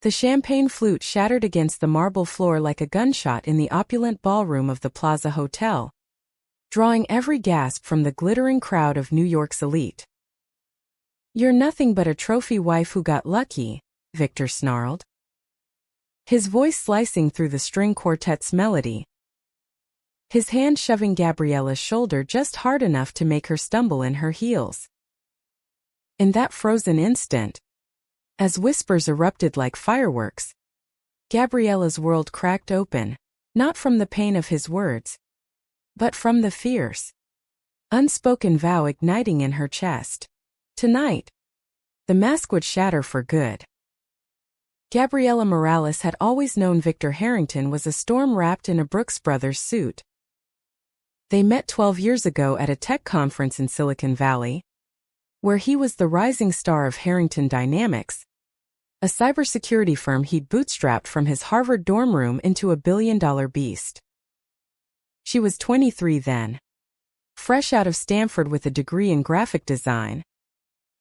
The champagne flute shattered against the marble floor like a gunshot in the opulent ballroom of the Plaza Hotel, drawing every gasp from the glittering crowd of New York's elite. "You're nothing but a trophy wife who got lucky," Victor snarled, his voice slicing through the string quartet's melody, his hand shoving Gabriella's shoulder just hard enough to make her stumble in her heels. In that frozen instant, as whispers erupted like fireworks, Gabriella's world cracked open, not from the pain of his words, but from the fierce, unspoken vow igniting in her chest. Tonight, the mask would shatter for good. Gabriella Morales had always known Victor Harrington was a storm wrapped in a Brooks Brothers suit. They met 12 years ago at a tech conference in Silicon Valley, where he was the rising star of Harrington Dynamics, a cybersecurity firm he'd bootstrapped from his Harvard dorm room into a billion-dollar beast. She was 23 then, fresh out of Stanford with a degree in graphic design,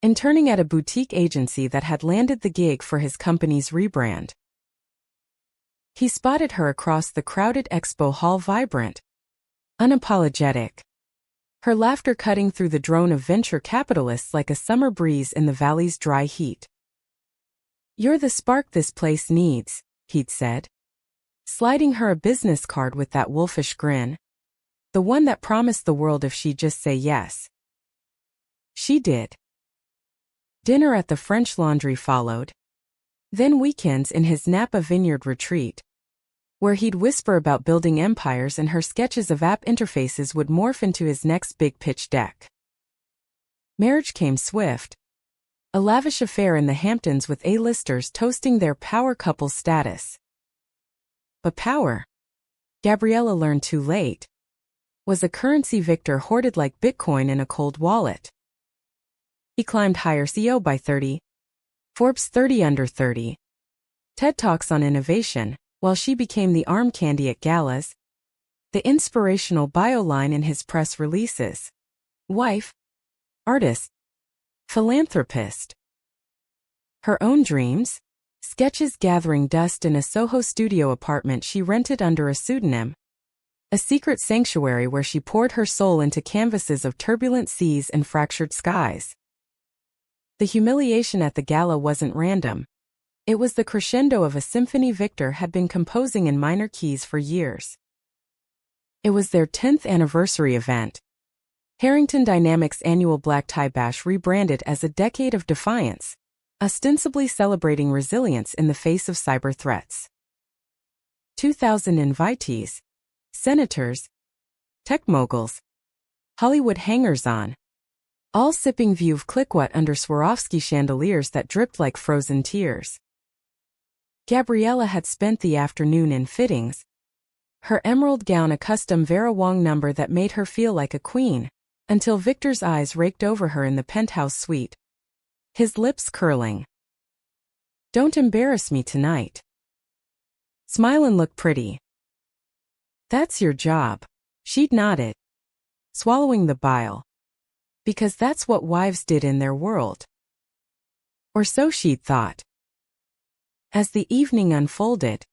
interning at a boutique agency that had landed the gig for his company's rebrand. He spotted her across the crowded expo hall, vibrant, unapologetic, her laughter cutting through the drone of venture capitalists like a summer breeze in the valley's dry heat. "You're the spark this place needs," he'd said, sliding her a business card with that wolfish grin, the one that promised the world if she'd just say yes. She did. Dinner at the French Laundry followed, then weekends in his Napa Vineyard retreat, where he'd whisper about building empires and her sketches of app interfaces would morph into his next big pitch deck. Marriage came swift, a lavish affair in the Hamptons with A-listers toasting their power couple status. But power, Gabriella learned too late, was a currency Victor hoarded like Bitcoin in a cold wallet. He climbed higher CEO by 30, Forbes 30 under 30, TED Talks on innovation, while she became the arm candy at galas, the inspirational bio line in his press releases. Wife, artist, philanthropist. Her own dreams, sketches gathering dust in a Soho studio apartment she rented under a pseudonym, a secret sanctuary where she poured her soul into canvases of turbulent seas and fractured skies. The humiliation at the gala wasn't random. It was the crescendo of a symphony Victor had been composing in minor keys for years. It was their 10th anniversary event, Harrington Dynamics' annual Black Tie Bash, rebranded as a decade of defiance, ostensibly celebrating resilience in the face of cyber threats. 2,000 invitees, senators, tech moguls, Hollywood hangers-on, all sipping Veuve Clicquot under Swarovski chandeliers that dripped like frozen tears. Gabriella had spent the afternoon in fittings, her emerald gown a custom Vera Wang number that made her feel like a queen, until Victor's eyes raked over her in the penthouse suite, his lips curling. "Don't embarrass me tonight. Smile and look pretty." "That's your job," she'd nodded, swallowing the bile. Because that's what wives did in their world. Or so she'd thought. As the evening unfolded,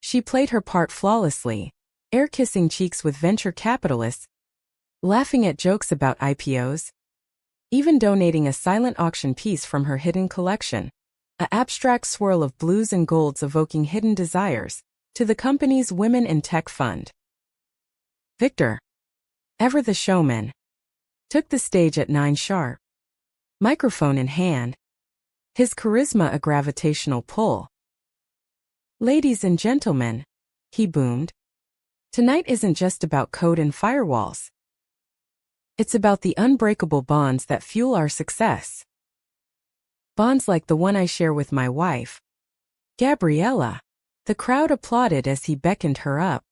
she played her part flawlessly, air-kissing cheeks with venture capitalists, laughing at jokes about IPOs, even donating a silent auction piece from her hidden collection, an abstract swirl of blues and golds evoking hidden desires, to the company's Women in Tech Fund. Victor, ever the showman, took the stage at 9 sharp, microphone in hand, his charisma a gravitational pull. "Ladies and gentlemen," he boomed, "tonight isn't just about code and firewalls. It's about the unbreakable bonds that fuel our success. Bonds like the one I share with my wife, Gabriella." The crowd applauded as he beckoned her up,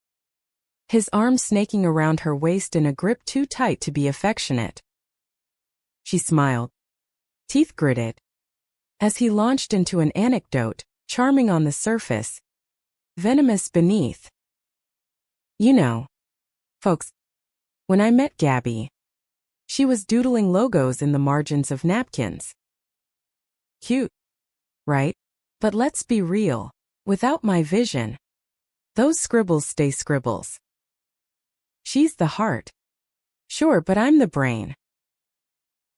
his arms snaking around her waist in a grip too tight to be affectionate. She smiled, teeth gritted, as he launched into an anecdote, charming on the surface, venomous beneath. "You know, folks, when I met Gabby, she was doodling logos in the margins of napkins. Cute, right?" But let's be real. Without my vision, those scribbles stay scribbles. She's the heart. Sure, but I'm the brain.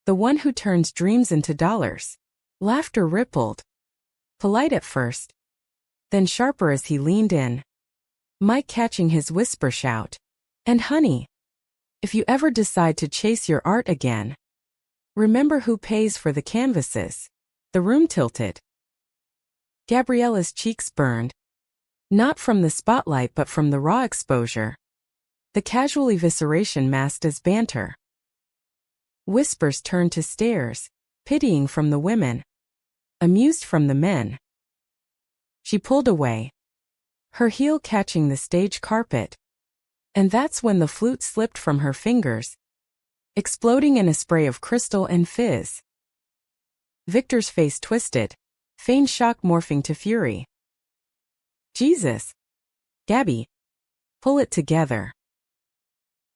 The one who turns dreams into dollars. Laughter rippled. Polite at first, then sharper as he leaned in. Mike catching his whisper shout. And honey, if you ever decide to chase your art again, remember who pays for the canvases. The room tilted. Gabriella's cheeks burned. Not from the spotlight but from the raw exposure. The casual evisceration masked as banter. Whispers turned to stares, pitying from the women, amused from the men. She pulled away, her heel catching the stage carpet. And that's when the flute slipped from her fingers, exploding in a spray of crystal and fizz. Victor's face twisted, feigned shock morphing to fury. Jesus. Gabby. Pull it together.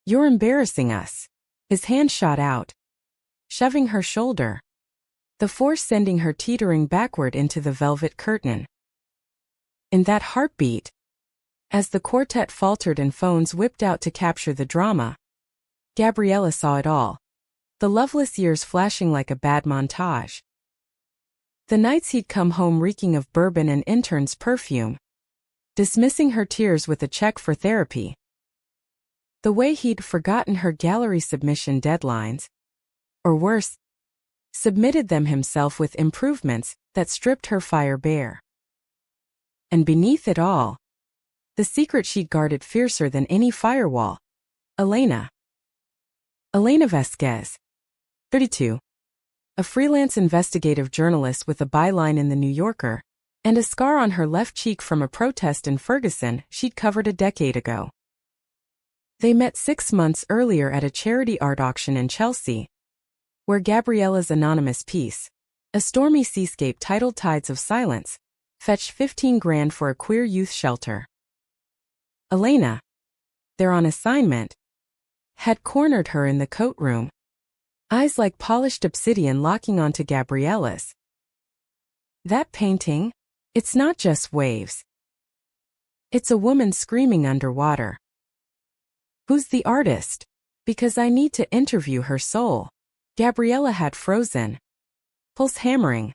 You're embarrassing us. His hand shot out, shoving her shoulder, the force sending her teetering backward into the velvet curtain. In that heartbeat, as the quartet faltered and phones whipped out to capture the drama, Gabriella saw it all, the loveless years flashing like a bad montage. The nights he'd come home reeking of bourbon and intern's perfume, dismissing her tears with a check for therapy. The way he'd forgotten her gallery submission deadlines, or worse, submitted them himself with improvements that stripped her fire bare. And beneath it all, the secret she'd guarded fiercer than any firewall. Elena. Elena Vasquez, 32. A freelance investigative journalist with a byline in The New Yorker, and a scar on her left cheek from a protest in Ferguson she'd covered a decade ago. They met 6 months earlier at a charity art auction in Chelsea, where Gabriella's anonymous piece, a stormy seascape titled Tides of Silence, fetched $15,000 for a queer youth shelter. Elena, there on assignment, had cornered her in the coat room, eyes like polished obsidian locking onto Gabriella's. That painting? It's not just waves. It's a woman screaming underwater. Who's the artist? Because I need to interview her soul. Gabriella had frozen, pulse hammering.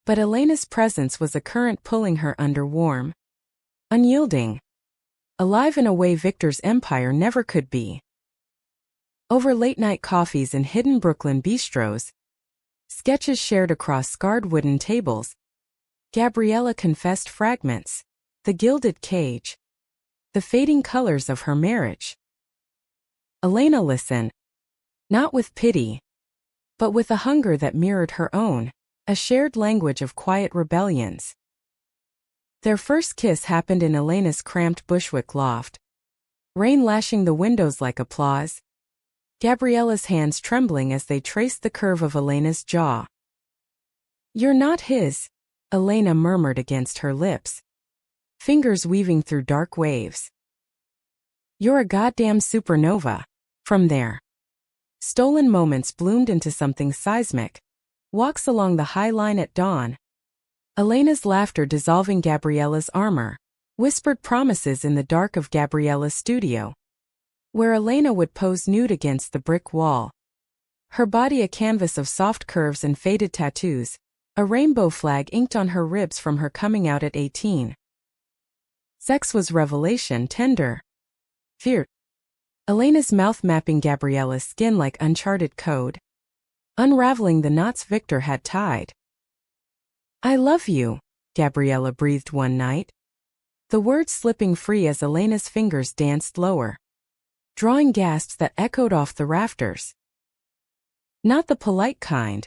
But Elena's presence was a current pulling her under, warm, unyielding, alive in a way Victor's empire never could be. Over late-night coffees in hidden Brooklyn bistros, sketches shared across scarred wooden tables, Gabriella confessed fragments, the gilded cage, the fading colors of her marriage. Elena listened, not with pity, but with a hunger that mirrored her own, a shared language of quiet rebellions. Their first kiss happened in Elena's cramped Bushwick loft, rain lashing the windows like applause, Gabriella's hands trembling as they traced the curve of Elena's jaw. You're not his, Elena murmured against her lips, fingers weaving through dark waves. You're a goddamn supernova. From there, stolen moments bloomed into something seismic, walks along the High Line at dawn, Elena's laughter dissolving Gabriella's armor, whispered promises in the dark of Gabriella's studio, where Elena would pose nude against the brick wall, her body a canvas of soft curves and faded tattoos, a rainbow flag inked on her ribs from her coming out at 18. Sex was revelation, tender, fear. Elena's mouth mapping Gabriella's skin like uncharted code, unraveling the knots Victor had tied. I love you, Gabriella breathed one night, the words slipping free as Elena's fingers danced lower, drawing gasps that echoed off the rafters. Not the polite kind,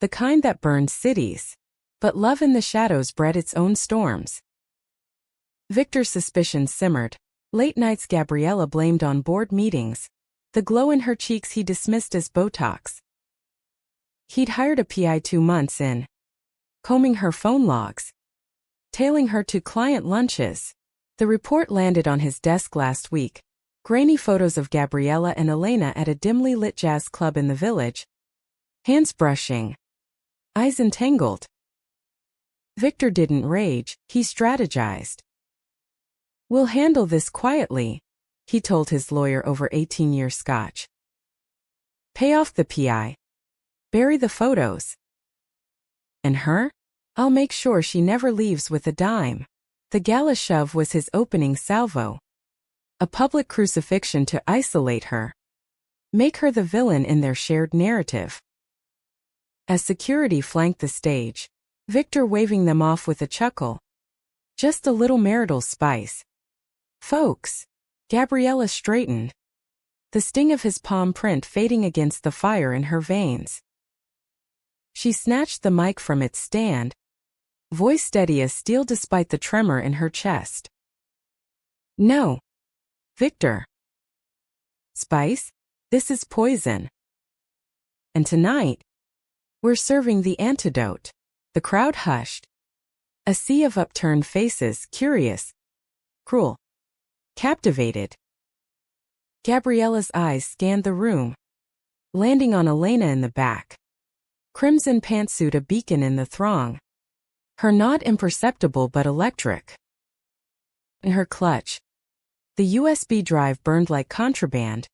the kind that burned cities, but love in the shadows bred its own storms. Victor's suspicions simmered. Late nights Gabriella blamed on board meetings, the glow in her cheeks he dismissed as Botox. He'd hired a PI 2 months in, combing her phone logs, tailing her to client lunches. The report landed on his desk last week, grainy photos of Gabriella and Elena at a dimly lit jazz club in the village, hands brushing, eyes entangled. Victor didn't rage, he strategized. "We'll handle this quietly," he told his lawyer over 18-year scotch. "Pay off the PI. Bury the photos. And her? I'll make sure she never leaves with a dime." The Gala shove was his opening salvo. A public crucifixion to isolate her. Make her the villain in their shared narrative. As security flanked the stage, Victor waving them off with a chuckle. "Just a little marital spice. Folks." Gabriella straightened, the sting of his palm print fading against the fire in her veins. She snatched the mic from its stand, voice steady as steel despite the tremor in her chest. "No. Victor. Spice? This is poison. And tonight, we're serving the antidote." The crowd hushed. A sea of upturned faces, curious, cruel, captivated. Gabriella's eyes scanned the room, landing on Elena in the back. Crimson pantsuit a beacon in the throng. Her nod imperceptible but electric. In her clutch, the USB drive burned like contraband.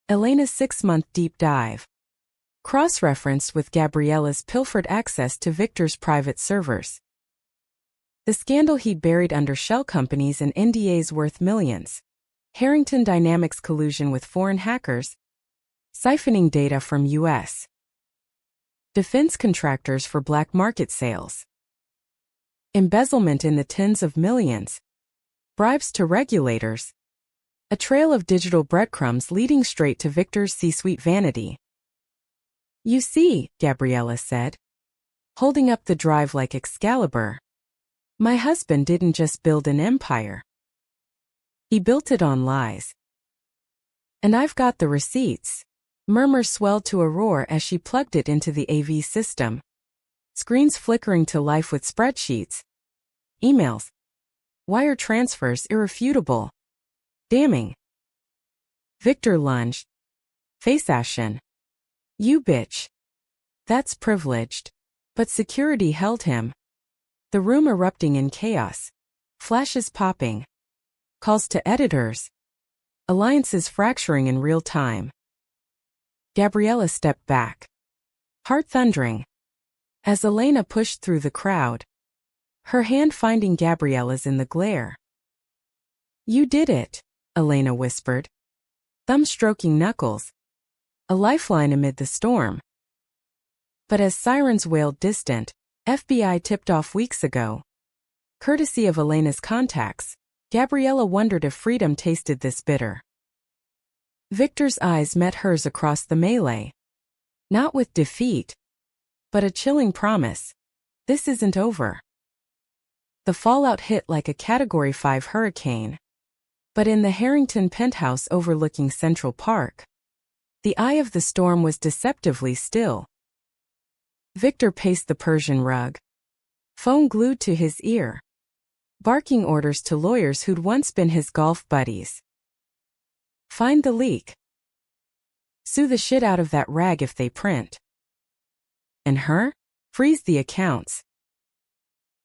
Elena's 6-month deep dive, cross-referenced with Gabriella's pilfered access to Victor's private servers. The scandal he'd buried under shell companies and NDAs worth millions. Harrington Dynamics collusion with foreign hackers, siphoning data from U.S. defense contractors for black market sales. Embezzlement in the tens of millions. Bribes to regulators. A trail of digital breadcrumbs leading straight to Victor's C-suite vanity. "You see," Gabriella said, holding up the drive like Excalibur, "my husband didn't just build an empire. He built it on lies. And I've got the receipts." Murmurs swelled to a roar as she plugged it into the AV system. Screens flickering to life with spreadsheets, emails, wire transfers irrefutable. Damning. Victor lunged, face ashen. "You bitch. That's privileged." But security held him. The room erupting in chaos. Flashes popping. Calls to editors. Alliances fracturing in real time. Gabriella stepped back, heart thundering, as Elena pushed through the crowd, her hand finding Gabriella's in the glare. "You did it," Elena whispered, thumb stroking knuckles, a lifeline amid the storm. But as sirens wailed distant, FBI tipped off weeks ago. Courtesy of Elena's contacts, Gabriella wondered if freedom tasted this bitter. Victor's eyes met hers across the melee. Not with defeat, but a chilling promise. This isn't over. The fallout hit like a Category 5 hurricane. But in the Harrington penthouse overlooking Central Park, the eye of the storm was deceptively still. Victor paced the Persian rug, phone glued to his ear, barking orders to lawyers who'd once been his golf buddies. Find the leak. Sue the shit out of that rag if they print. And her? Freeze the accounts.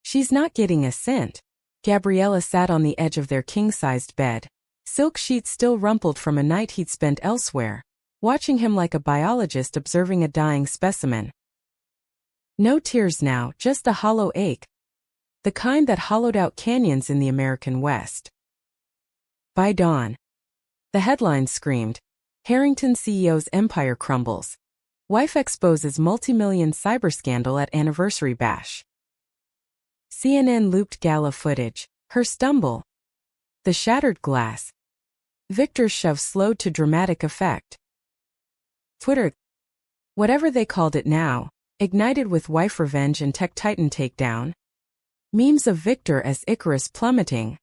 She's not getting a cent. Gabriella sat on the edge of their king-sized bed, silk sheets still rumpled from a night he'd spent elsewhere, watching him like a biologist observing a dying specimen. No tears now, just a hollow ache. The kind that hollowed out canyons in the American West. By dawn, the headlines screamed, Harrington CEO's empire crumbles. Wife exposes multi-million cyber scandal at anniversary bash. CNN looped Gala footage, her stumble. The shattered glass. Victor's shove slowed to dramatic effect. Twitter, whatever they called it now, ignited with wife revenge and tech titan takedown. Memes of Victor as Icarus plummeting.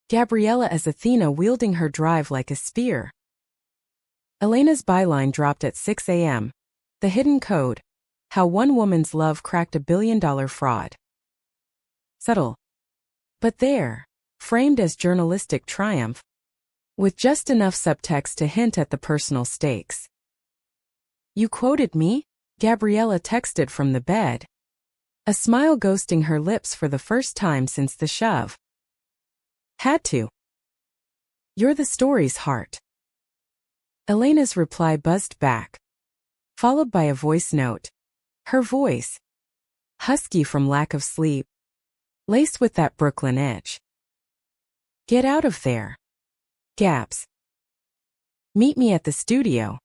Gabriella as Athena wielding her drive like a spear. Elena's byline dropped at 6 a.m. The hidden code. How one woman's love cracked $1 billion fraud. Subtle. But there, framed as journalistic triumph, with just enough subtext to hint at the personal stakes. You quoted me? Gabriella texted from the bed. a smile ghosting her lips for the first time since the shove. Had to. You're the story's heart. Elena's reply buzzed back, followed by a voice note. Her voice, husky from lack of sleep, laced with that Brooklyn edge. Get out of there. Gaps. Meet me at the studio.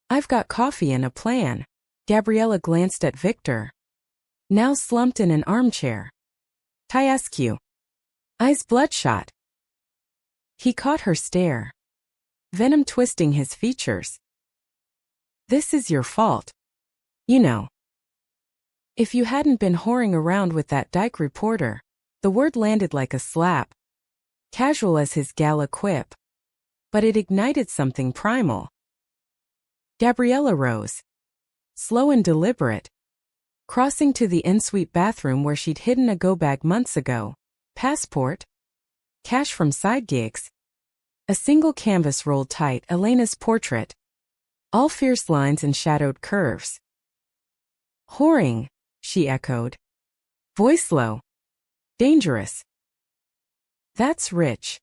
I've got coffee and a plan. Gabriella glanced at Victor, now slumped in an armchair. Tiescu. Eyes bloodshot. He caught her stare, venom twisting his features. This is your fault. You know. If you hadn't been whoring around with that dyke reporter, the word landed like a slap, casual as his Gala quip, but it ignited something primal. Gabriella rose, slow and deliberate, crossing to the en-suite bathroom where she'd hidden a go-bag months ago, passport, cash from side gigs, a single canvas rolled tight, Elena's portrait, all fierce lines and shadowed curves. Whoring, she echoed, voice low, dangerous. That's rich.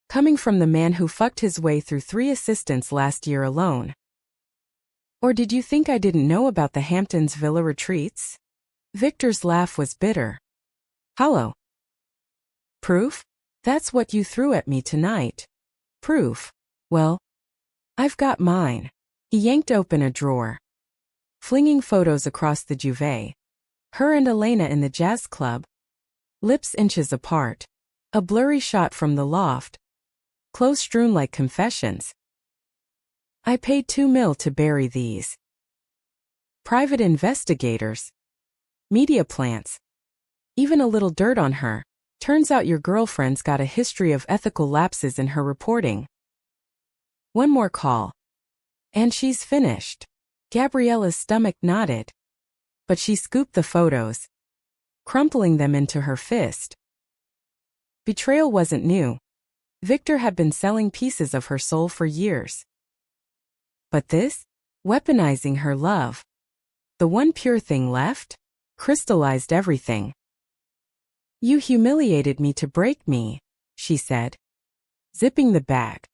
Coming from the man who fucked his way through 3 assistants last year alone. Or did you think I didn't know about the Hamptons villa retreats? Victor's laugh was bitter. Hollow. Proof? That's what you threw at me tonight. Proof? Well, I've got mine. He yanked open a drawer, flinging photos across the duvet. Her and Elena in the jazz club, lips inches apart, a blurry shot from the loft, clothes strewn like confessions. I paid $2 million to bury these. Private investigators, media plants, even a little dirt on her. Turns out your girlfriend's got a history of ethical lapses in her reporting. One more call, and she's finished. Gabriella's stomach knotted, but she scooped the photos, crumpling them into her fist. Betrayal wasn't new. Victor had been selling pieces of her soul for years. But this, weaponizing her love, the one pure thing left, crystallized everything. You humiliated me to break me, she said, zipping the bag.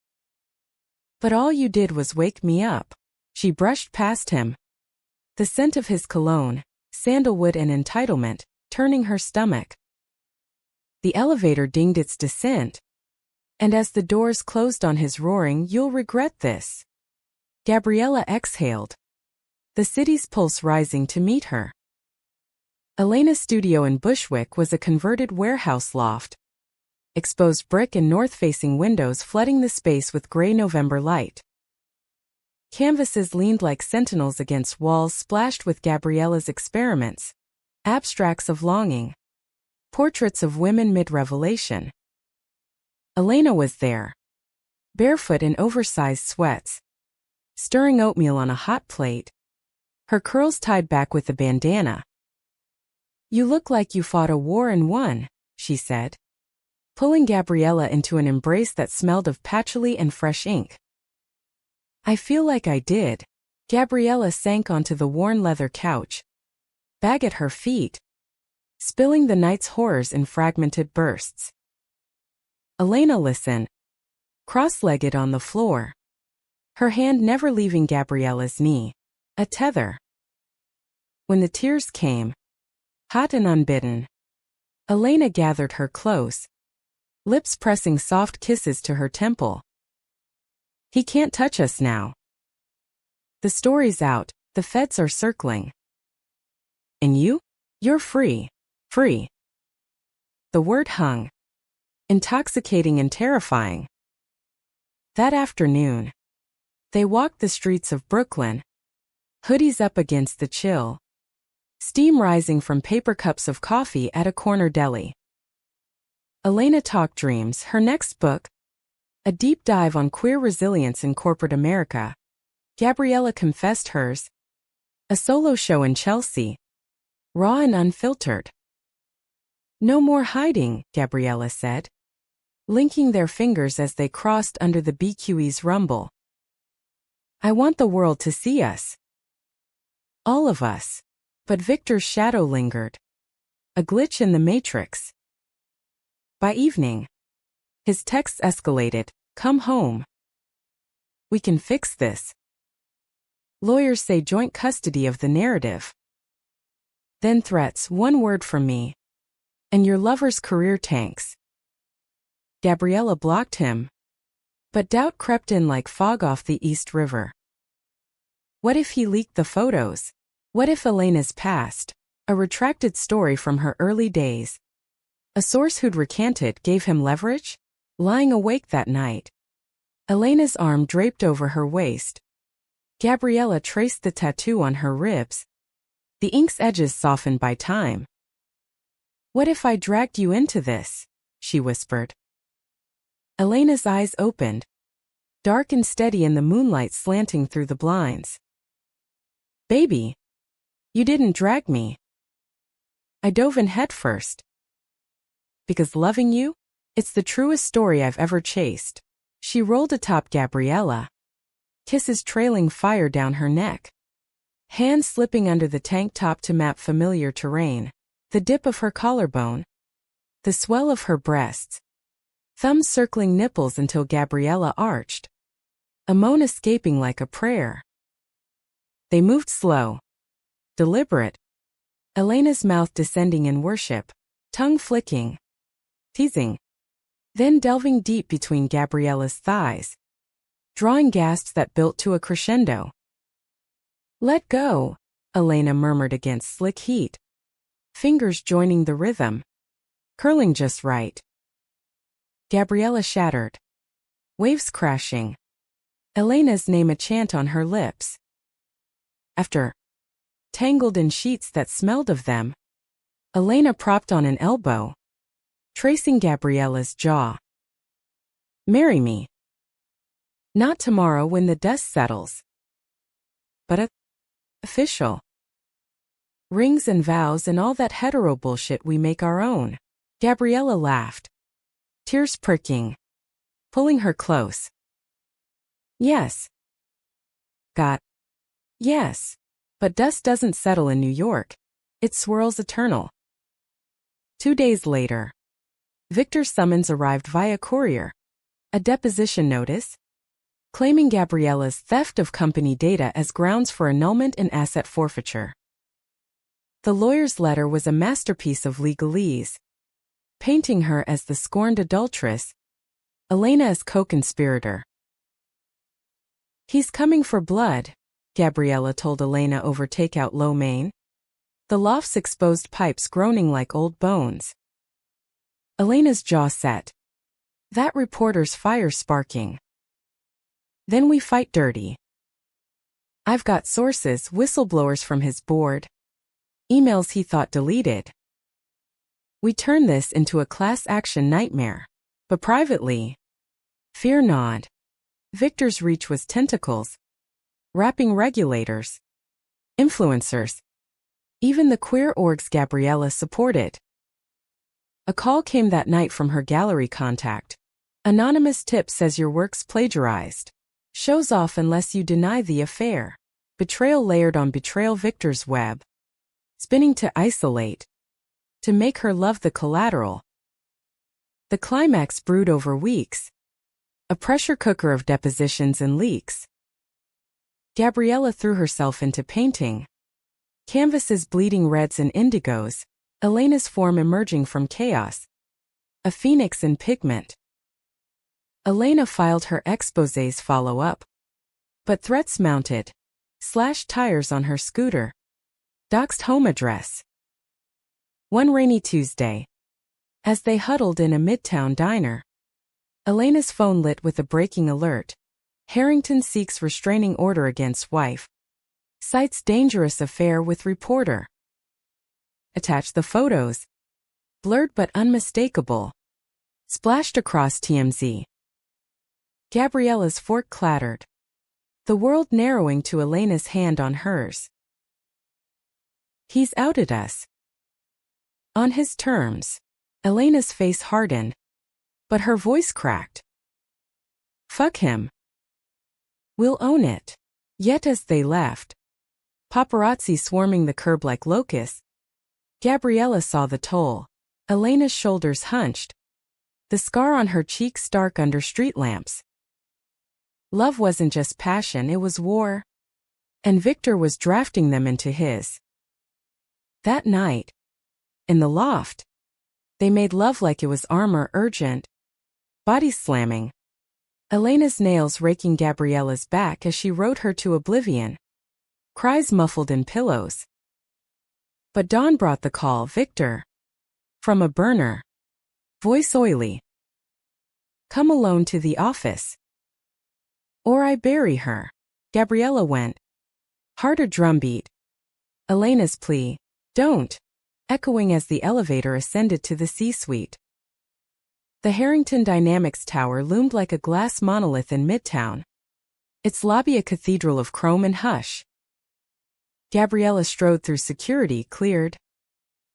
But all you did was wake me up. She brushed past him, the scent of his cologne, sandalwood and entitlement, turning her stomach. The elevator dinged its descent, and as the doors closed on his roaring, "You'll regret this." Gabriella exhaled, the city's pulse rising to meet her. Elena's studio in Bushwick was a converted warehouse loft, exposed brick and north-facing windows flooding the space with gray November light. Canvases leaned like sentinels against walls splashed with Gabriella's experiments, abstracts of longing, portraits of women mid-revelation. Elena was there, barefoot in oversized sweats, stirring oatmeal on a hot plate, her curls tied back with a bandana. You look like you fought a war and won, she said, pulling Gabriella into an embrace that smelled of patchouli and fresh ink. I feel like I did. Gabriella sank onto the worn leather couch, bag at her feet, spilling the night's horrors in fragmented bursts. Elena listened, cross-legged on the floor, her hand never leaving Gabriella's knee, a tether. When the tears came, hot and unbidden, Elena gathered her close, lips pressing soft kisses to her temple. He can't touch us now. The story's out, the feds are circling. And you? You're free. Free. The word hung, intoxicating and terrifying. That afternoon, they walked the streets of Brooklyn, hoodies up against the chill, steam rising from paper cups of coffee at a corner deli. Elena talked dreams, her next book, a deep dive on queer resilience in corporate America. Gabriella confessed hers, a solo show in Chelsea, raw and unfiltered. No more hiding, Gabriella said, linking their fingers as they crossed under the BQE's rumble. I want the world to see us. All of us. But Victor's shadow lingered. A glitch in the matrix. By evening, his texts escalated. Come home. We can fix this. Lawyers say joint custody of the narrative. Then threats, one word from me, and your lover's career tanks. Gabriella blocked him. But doubt crept in like fog off the East River. What if he leaked the photos? What if Elena's past, a retracted story from her early days, a source who'd recanted, gave him leverage? Lying awake that night, Elena's arm draped over her waist. Gabriella traced the tattoo on her ribs, the ink's edges softened by time. What if I dragged you into this? She whispered. Elena's eyes opened, dark and steady in the moonlight slanting through the blinds. Baby, you didn't drag me. I dove in head first. Because loving you? It's the truest story I've ever chased. She rolled atop Gabriella, kisses trailing fire down her neck. Hands slipping under the tank top to map familiar terrain. The dip of her collarbone. The swell of her breasts. Thumbs circling nipples until Gabriella arched. A moan escaping like a prayer. They moved slow. Deliberate. Elena's mouth descending in worship. Tongue flicking. Teasing. Then delving deep between Gabriella's thighs. Drawing gasps that built to a crescendo. Let go, Elena murmured against slick heat. Fingers joining the rhythm. Curling just right. Gabriella shattered. Waves crashing. Elena's name a chant on her lips. After, tangled in sheets that smelled of them, Elena propped on an elbow, tracing Gabriella's jaw. Marry me. Not tomorrow when the dust settles. But official. Rings and vows and all that hetero bullshit we make our own. Gabriella laughed. Tears pricking. Pulling her close. Yes. Yes. But dust doesn't settle in New York. It swirls eternal. 2 days later. Victor's summons arrived via courier. A deposition notice, claiming Gabriella's theft of company data as grounds for annulment and asset forfeiture. The lawyer's letter was a masterpiece of legalese, painting her as the scorned adulteress, Elena as co-conspirator. He's coming for blood, Gabriella told Elena over takeout lo mein. The loft's exposed pipes groaning like old bones. Elena's jaw set. That reporter's fire sparking. Then we fight dirty. I've got sources, whistleblowers from his board. Emails he thought deleted. We turn this into a class action nightmare. But privately, fear not. Victor's reach was tentacles. Wrapping regulators. Influencers. Even the queer orgs Gabriella supported. A call came that night from her gallery contact. Anonymous tip says your work's plagiarized. Shows off unless you deny the affair. Betrayal layered on betrayal. Victor's web. Spinning to isolate. To make her love the collateral. The climax brewed over weeks. A pressure cooker of depositions and leaks. Gabriella threw herself into painting. Canvases bleeding reds and indigos. Elena's form emerging from chaos. A phoenix in pigment. Elena filed her exposé's follow-up. But threats mounted. Slashed tires on her scooter. Doxed home address. One rainy Tuesday. As they huddled in a midtown diner. Elena's phone lit with a breaking alert. Harrington seeks restraining order against wife. Cites dangerous affair with reporter. Attach the photos. Blurred but unmistakable. Splashed across TMZ. Gabriella's fork clattered. The world narrowing to Elena's hand on hers. He's outed us. On his terms. Elena's face hardened. But her voice cracked. Fuck him. We'll own it. Yet as they left. Paparazzi swarming the curb like locusts. Gabriella saw the toll. Elena's shoulders hunched. The scar on her cheek stark under street lamps. Love wasn't just passion, it was war. And Victor was drafting them into his. That night, in the loft, they made love like it was armor urgent. Body slamming. Elena's nails raking Gabriella's back as she rode her to oblivion. Cries muffled in pillows. But dawn brought the call, Victor. From a burner. Voice oily. Come alone to the office. Or I bury her. Gabriella went. Harder drumbeat. Elena's plea, don't, echoing as the elevator ascended to the C-suite. The Harrington Dynamics Tower loomed like a glass monolith in Midtown. Its lobby a cathedral of chrome and hush. Gabriella strode through security, cleared.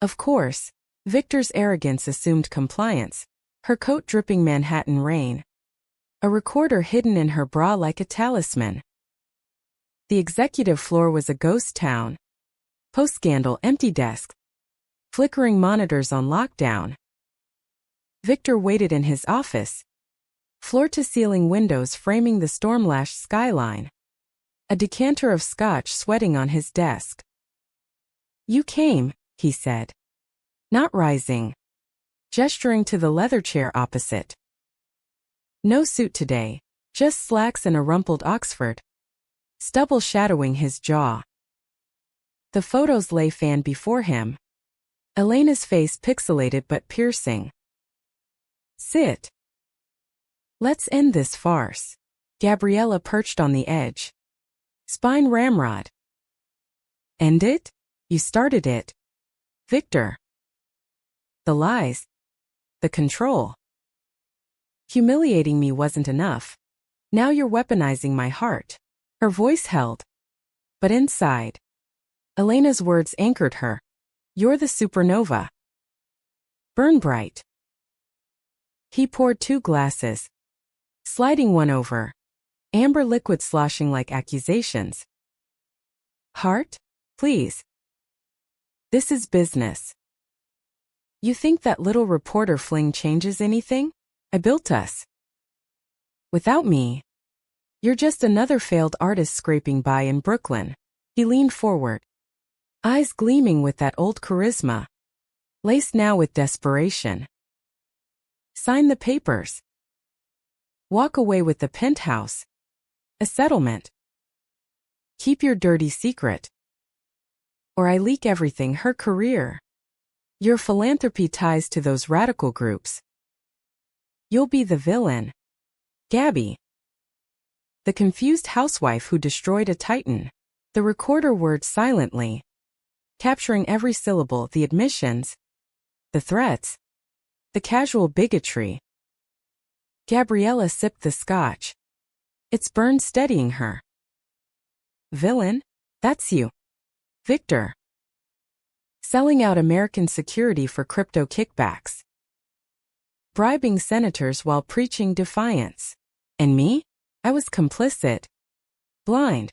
Of course, Victor's arrogance assumed compliance, her coat dripping Manhattan rain. A recorder hidden in her bra like a talisman. The executive floor was a ghost town. Post-scandal empty desks. Flickering monitors on lockdown. Victor waited in his office. Floor-to-ceiling windows framing the storm-lashed skyline. A decanter of scotch sweating on his desk. You came, he said. Not rising. Gesturing to the leather chair opposite. No suit today, just slacks and a rumpled Oxford. Stubble shadowing his jaw. The photos lay fanned before him. Elena's face pixelated but piercing. Sit. Let's end this farce. Gabriella perched on the edge. Spine ramrod. End it? You started it. Victor. The lies. The control. Humiliating me wasn't enough. Now you're weaponizing my heart. Her voice held. But inside. Elena's words anchored her. You're the supernova. Burn bright. He poured 2 glasses. Sliding one over. Amber liquid sloshing like accusations. Heart? Please. This is business. You think that little reporter fling changes anything? I built us. Without me. You're just another failed artist scraping by in Brooklyn. He leaned forward. Eyes gleaming with that old charisma. Laced now with desperation. Sign the papers. Walk away with the penthouse. A settlement. Keep your dirty secret. Or I leak everything, her career. Your philanthropy ties to those radical groups. You'll be the villain. Gabby. The confused housewife who destroyed a titan. The recorder words silently. Capturing every syllable, the admissions. The threats. The casual bigotry. Gabriella sipped the scotch. Its burn steadying her. Villain? That's you. Victor. Selling out American security for crypto kickbacks. Bribing senators while preaching defiance. And me? I was complicit. Blind.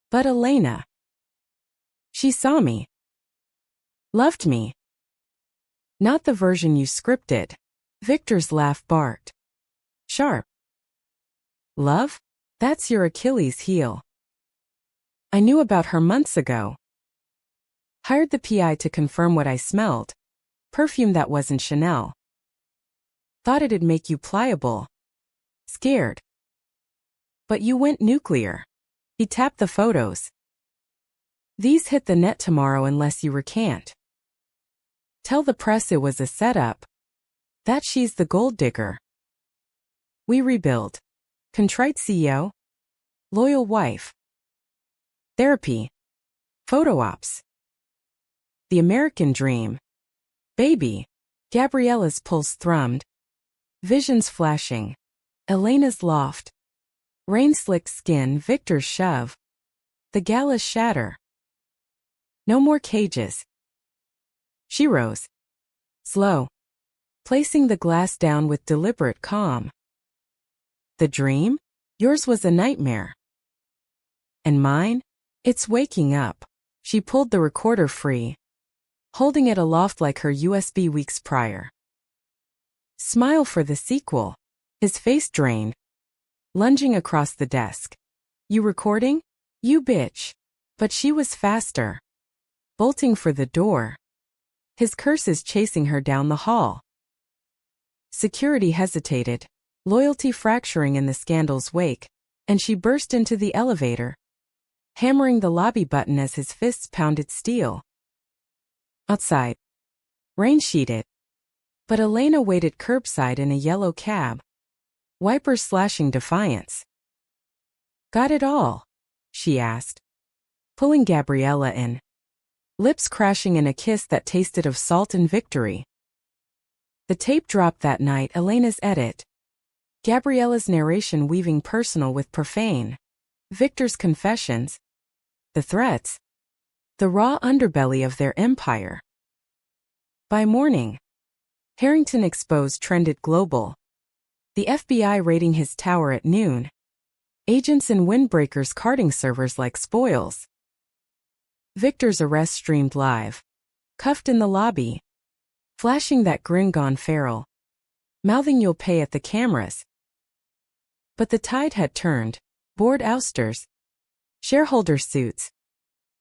But Elena. She saw me. Loved me. Not the version you scripted. Victor's laugh barked. Sharp. Love? That's your Achilles heel. I knew about her months ago. Hired the PI to confirm what I smelled. Perfume that wasn't Chanel. Thought it'd make you pliable. Scared. But you went nuclear. He tapped the photos. These hit the net tomorrow unless you recant. Tell the press it was a setup. That she's the gold digger. We rebuild. Contrite CEO. Loyal wife. Therapy. Photo ops. The American dream. Baby. Gabriella's pulse thrummed. Visions flashing. Elena's loft. Rain-slicked skin, Victor's shove. The Gala's shatter. No more cages. She rose. Slow. Placing the glass down with deliberate calm. The dream? Yours was a nightmare. And mine? It's waking up. She pulled the recorder free, holding it aloft like her USB weeks prior. Smile for the sequel. His face drained, lunging across the desk. You recording? You bitch. But she was faster, bolting for the door, his curses chasing her down the hall. Security hesitated, loyalty fracturing in the scandal's wake, and she burst into the elevator, hammering the lobby button as his fists pounded steel. Outside, rain sheeted, but Elena waited curbside in a yellow cab, wipers slashing defiance. Got it all? She asked, pulling Gabriella in, lips crashing in a kiss that tasted of salt and victory. The tape dropped that night, Elena's edit, Gabriella's narration weaving personal with profane, Victor's confessions, the threats, the raw underbelly of their empire. By morning, Harrington Exposed trended global, the FBI raiding his tower at noon, agents and windbreakers carting servers like spoils. Victor's arrest streamed live, cuffed in the lobby, flashing that grin gone feral, mouthing you'll pay at the cameras. But the tide had turned, board ousters, shareholder suits,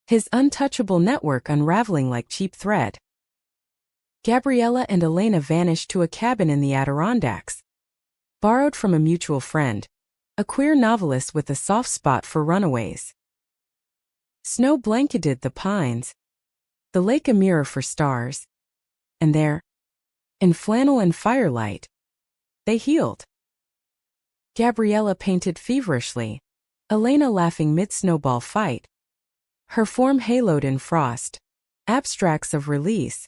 his untouchable network unraveling like cheap thread. Gabriella and Elena vanished to a cabin in the Adirondacks, borrowed from a mutual friend, a queer novelist with a soft spot for runaways. Snow blanketed the pines, the lake a mirror for stars, and there, in flannel and firelight, they healed. Gabriella painted feverishly, Elena laughing mid-snowball fight, her form haloed in frost, abstracts of release,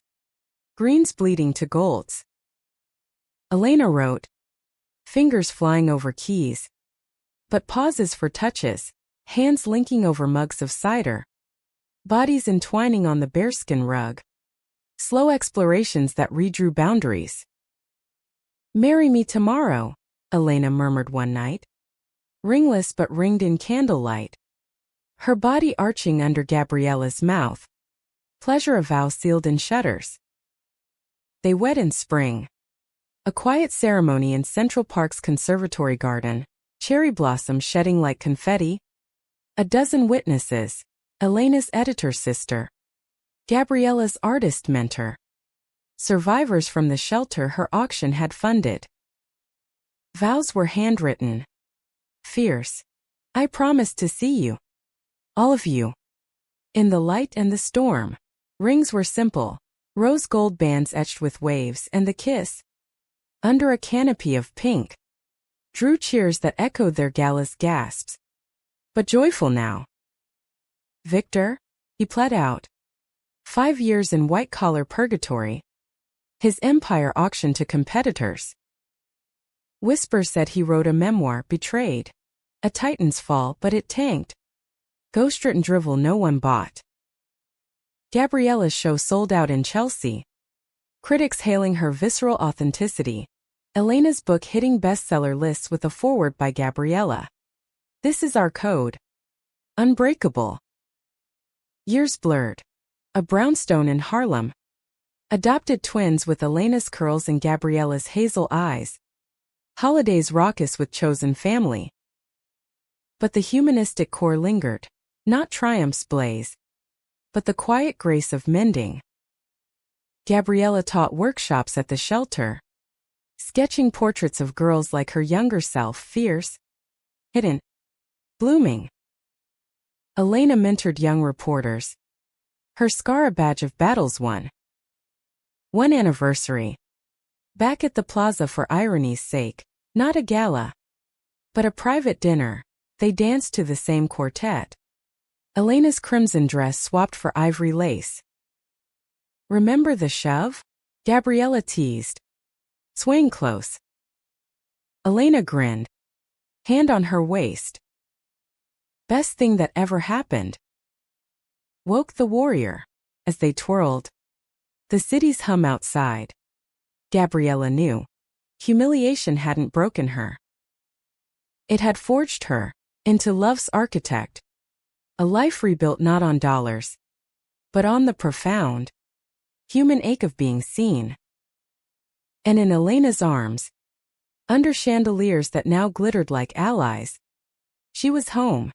greens bleeding to golds. Elena wrote, fingers flying over keys, but pauses for touches, hands linking over mugs of cider, bodies entwining on the bearskin rug, slow explorations that redrew boundaries. Marry me tomorrow, Elena murmured one night, ringless but ringed in candlelight, her body arching under Gabriella's mouth, pleasure a vow sealed in shutters. They wed in spring. A quiet ceremony in Central Park's conservatory garden, cherry blossoms shedding like confetti. A dozen witnesses, Elena's editor sister, Gabriella's artist mentor, survivors from the shelter her auction had funded. Vows were handwritten, fierce. I promise to see you, all of you, in the light and the storm. Rings were simple, rose gold bands etched with waves, and the kiss, under a canopy of pink, drew cheers that echoed their Gala's gasps. But joyful now. Victor, he pled out. 5 years in white-collar purgatory. His empire auctioned to competitors. Whispers said he wrote a memoir, Betrayed. A Titan's fall, but it tanked. Ghost-written drivel no one bought. Gabriella's show sold out in Chelsea, critics hailing her visceral authenticity. Elena's book hitting bestseller lists with a foreword by Gabriella. This is our code. Unbreakable. Years blurred. A brownstone in Harlem. Adopted twins with Elena's curls and Gabriella's hazel eyes. Holidays raucous with chosen family. But the humanistic core lingered. Not triumph's blaze, but the quiet grace of mending. Gabriella taught workshops at the shelter, sketching portraits of girls like her younger self, fierce, hidden, blooming. Elena mentored young reporters, her scar a badge of battles won. One anniversary, back at the plaza for irony's sake, not a gala, but a private dinner, they danced to the same quartet. Elena's crimson dress swapped for ivory lace. Remember the shove? Gabriella teased. Swaying close. Elena grinned, hand on her waist. Best thing that ever happened. Woke the warrior, as they twirled. The city's hum outside. Gabriella knew. Humiliation hadn't broken her. It had forged her into love's architect. A life rebuilt not on dollars, but on the profound human ache of being seen. And in Elena's arms, under chandeliers that now glittered like allies, she was home.